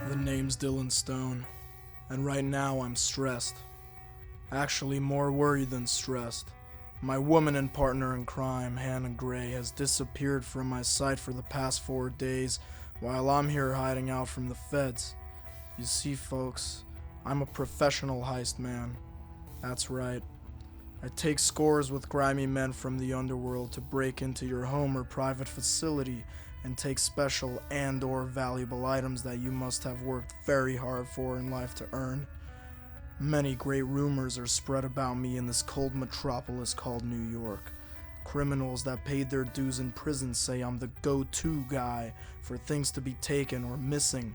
The name's Dylan Stone, and right now I'm stressed. Actually, more worried than stressed. My woman and partner in crime, Hannah Gray, has disappeared from my sight for the past 4 days while I'm here hiding out from the feds. You see, folks, I'm a professional heist man. That's right. I take scores with grimy men from the underworld to break into your home or private facility and take special and/or valuable items that you must have worked very hard for in life to earn. Many great rumors are spread about me in this cold metropolis called New York. Criminals that paid their dues in prison say I'm the go-to guy for things to be taken or missing,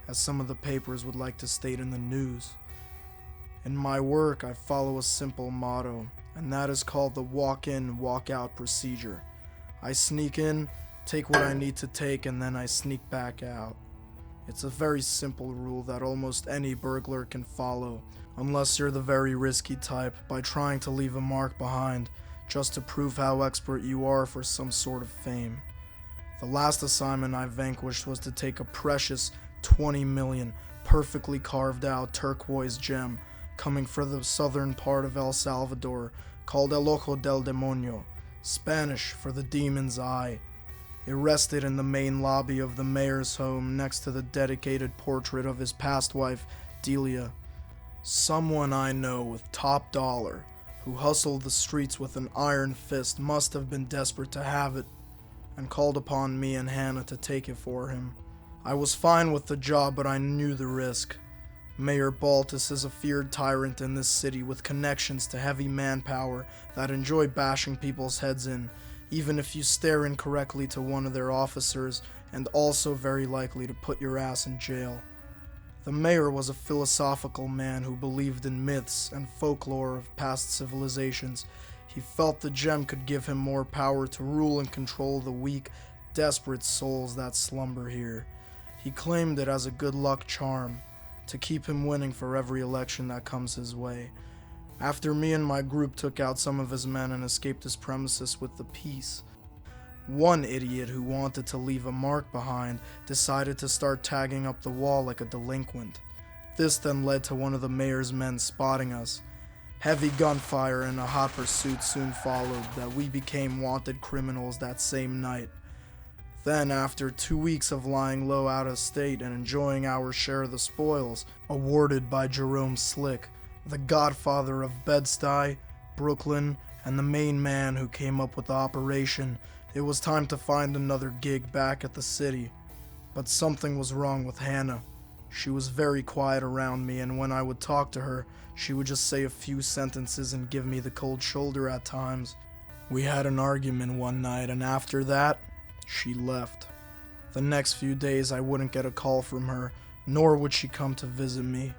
as some of the papers would like to state in the news. In my work, I follow a simple motto, and that is called the walk-in, walk-out procedure. I sneak in, take what I need to take, and then I sneak back out. It's a very simple rule that almost any burglar can follow, unless you're the very risky type, by trying to leave a mark behind, just to prove how expert you are for some sort of fame. The last assignment I vanquished was to take a precious 20 million, perfectly carved out turquoise gem coming from the southern part of El Salvador, called El Ojo del Demonio, Spanish for the demon's eye. It rested in the main lobby of the mayor's home next to the dedicated portrait of his past wife, Delia. Someone I know with top dollar, who hustled the streets with an iron fist, must have been desperate to have it, and called upon me and Hannah to take it for him. I was fine with the job, but I knew the risk. Mayor Baltus is a feared tyrant in this city with connections to heavy manpower that enjoy bashing people's heads in, even if you stare incorrectly to one of their officers, and also very likely to put your ass in jail. The mayor was a philosophical man who believed in myths and folklore of past civilizations. He felt the gem could give him more power to rule and control the weak, desperate souls that slumber here. He claimed it as a good luck charm, to keep him winning for every election that comes his way. After me and my group took out some of his men and escaped his premises with the peace, one idiot who wanted to leave a mark behind decided to start tagging up the wall like a delinquent. This then led to one of the mayor's men spotting us. Heavy gunfire and a hot pursuit soon followed that we became wanted criminals that same night. Then, after 2 weeks of lying low out of state and enjoying our share of the spoils, awarded by Jerome Slick, the godfather of Bed-Stuy, Brooklyn, and the main man who came up with the operation, it was time to find another gig back at the city. But something was wrong with Hannah. She was very quiet around me, and when I would talk to her, she would just say a few sentences and give me the cold shoulder at times. We had an argument one night, and after that, she left. The next few days I wouldn't get a call from her, nor would she come to visit me.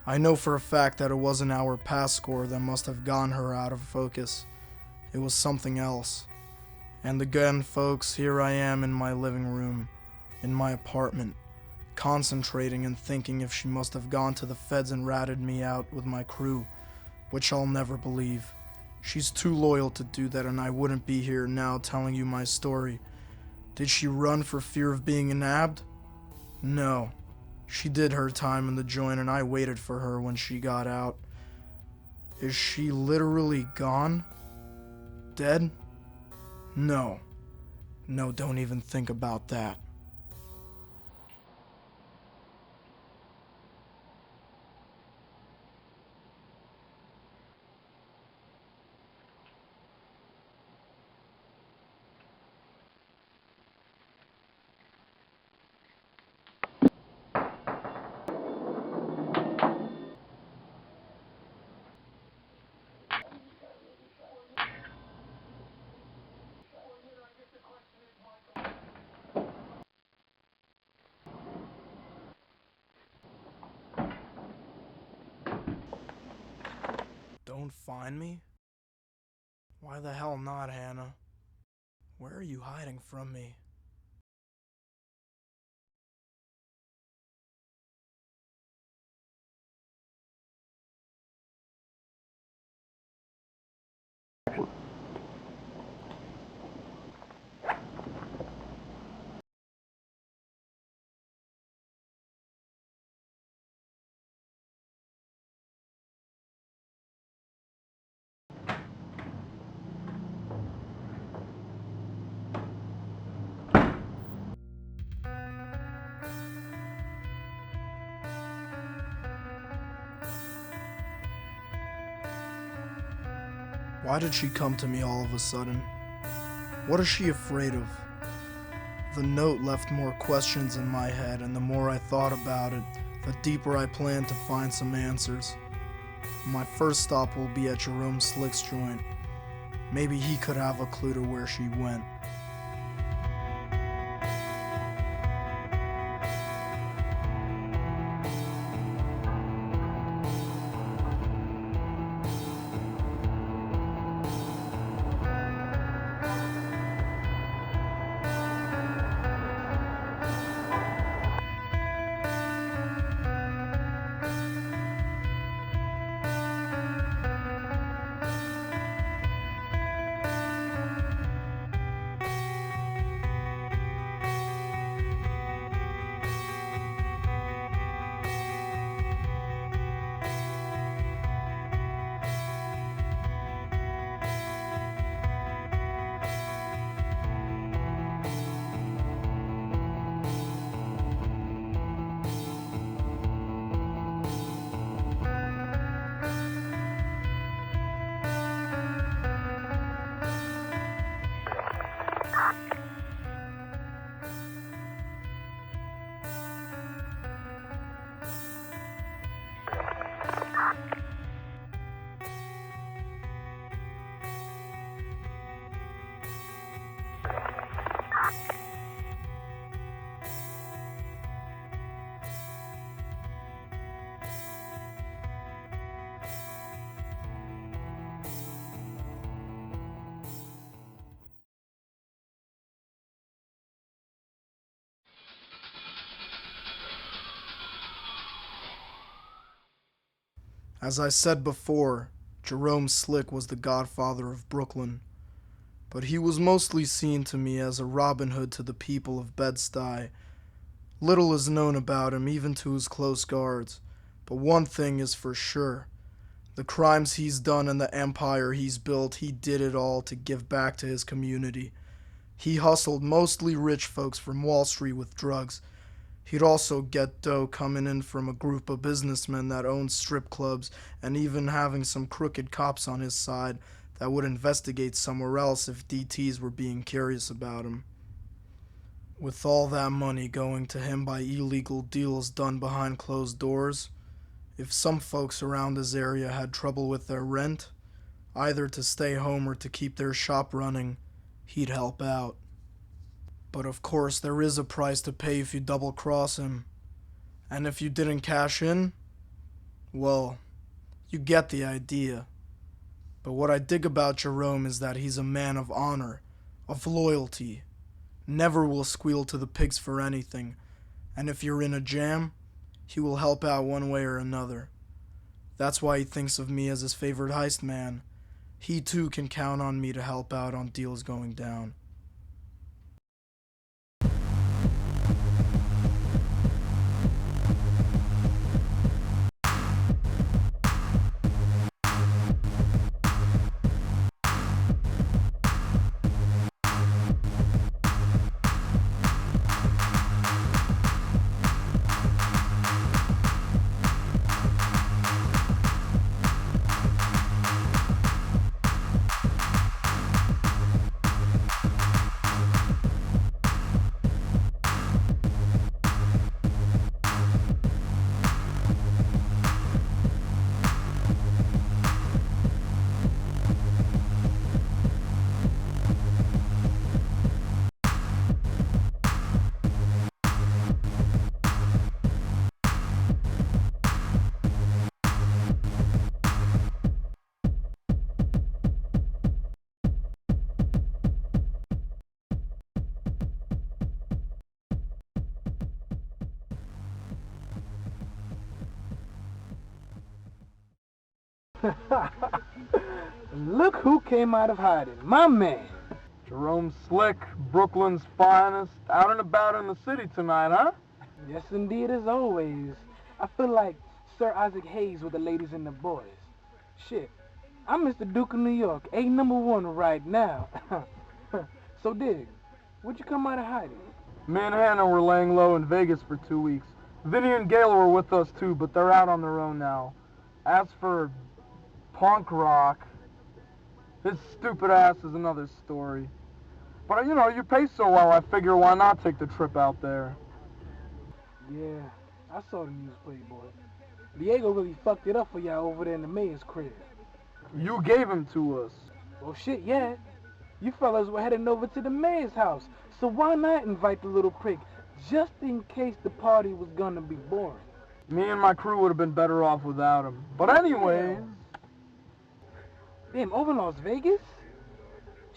I know for a fact that it wasn't our pass score that must have gotten her out of focus. It was something else. And again, folks, here I am in my living room, in my apartment, concentrating and thinking if she must have gone to the feds and ratted me out with my crew, which I'll never believe. She's too loyal to do that, and I wouldn't be here now telling you my story. Did she run for fear of being nabbed? No. She did her time in the joint, and I waited for her when she got out. Is she literally gone? Dead? No. No, don't even think about that. Don't find me? Why the hell not, Hannah? Where are you hiding from me? Why did she come to me all of a sudden? What is she afraid of? The note left more questions in my head, and the more I thought about it, the deeper I planned to find some answers. My first stop will be at Jerome Slick's joint. Maybe he could have a clue to where she went. As I said before, Jerome Slick was the godfather of Brooklyn, but he was mostly seen to me as a Robin Hood to the people of Bed-Stuy. Little is known about him, even to his close guards, but one thing is for sure. The crimes he's done and the empire he's built, he did it all to give back to his community. He hustled mostly rich folks from Wall Street with drugs. He'd also get dough coming in from a group of businessmen that owned strip clubs, and even having some crooked cops on his side that would investigate somewhere else if DTs were being curious about him. With all that money going to him by illegal deals done behind closed doors, if some folks around his area had trouble with their rent, either to stay home or to keep their shop running, he'd help out. But of course, there is a price to pay if you double-cross him. And if you didn't cash in, well, you get the idea. But what I dig about Jerome is that he's a man of honor, of loyalty, never will squeal to the pigs for anything, and if you're in a jam, he will help out one way or another. That's why he thinks of me as his favorite heist man. He too can count on me to help out on deals going down. Look who came out of hiding. My man. Jerome Slick, Brooklyn's finest, out and about in the city tonight, huh? Yes, indeed, as always. I feel like Sir Isaac Hayes with the ladies and the boys. Shit, I'm Mr. Duke of New York, A#1 right now. So, Dig, where'd you come out of hiding? Me and Hannah were laying low in Vegas for 2 weeks. Vinny and Gail were with us too, but they're out on their own now. As for punk rock, His stupid ass is another story. But, you know, you pay so well, I figure why not take the trip out there? Yeah, I saw the news, Playboy. Diego really fucked it up for y'all over there in the mayor's crib. You gave him to us. Well, shit, yeah. You fellas were heading over to the mayor's house, so why not invite the little prick, just in case the party was gonna be boring? Me and my crew would have been better off without him. But anyways... Damn, over in Las Vegas?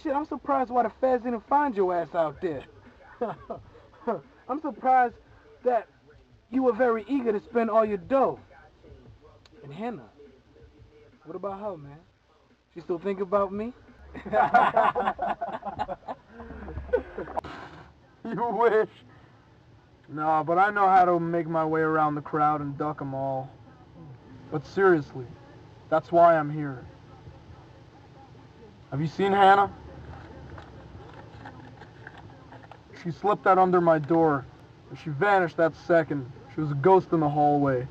Shit, I'm surprised why the feds didn't find your ass out there. I'm surprised that you were very eager to spend all your dough. And Hannah, what about her, man? She still think about me? You wish. No, but I know how to make my way around the crowd and duck them all. But seriously, that's why I'm here. Have you seen Hannah? She slipped out under my door, and she vanished that second. She was a ghost in the hallway.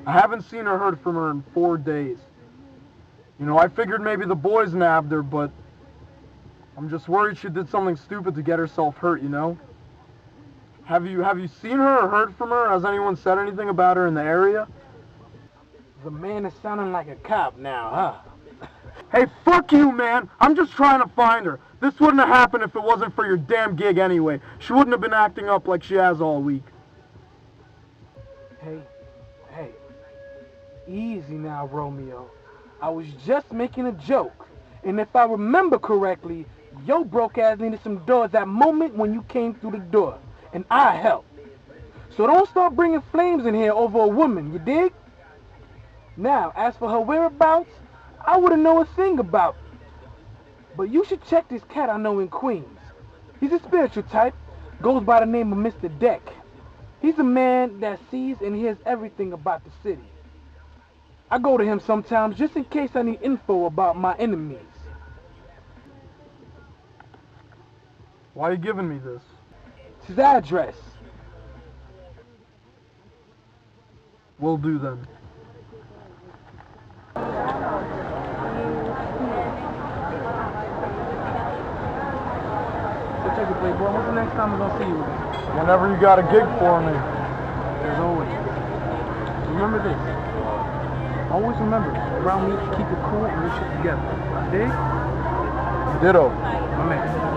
I haven't seen or heard from her in 4 days. You know, I figured maybe the boys nabbed her, but I'm just worried she did something stupid to get herself hurt, you know? Have you seen her or heard from her? Has anyone said anything about her in the area? The man is sounding like a cop now, huh? Hey, fuck you, man! I'm just trying to find her. This wouldn't have happened if it wasn't for your damn gig anyway. She wouldn't have been acting up like she has all week. Hey, easy now, Romeo. I was just making a joke. And if I remember correctly, your broke ass needed some doors that moment when you came through the door. And I helped. So don't start bringing flames in here over a woman, you dig? Now, as for her whereabouts, I wouldn't know a thing about it. But you should check this cat I know in Queens. He's a spiritual type, goes by the name of Mr. Deck. He's a man that sees and hears everything about the city. I go to him sometimes just in case I need info about my enemies. Why are you giving me this? It's his address. Will do then. So check it, Playboy. When's the next time we're gonna see you again? Whenever you got a gig for me. As always. Remember this. Always remember, around me, keep it cool and this shit together. Dig? Ditto. My man.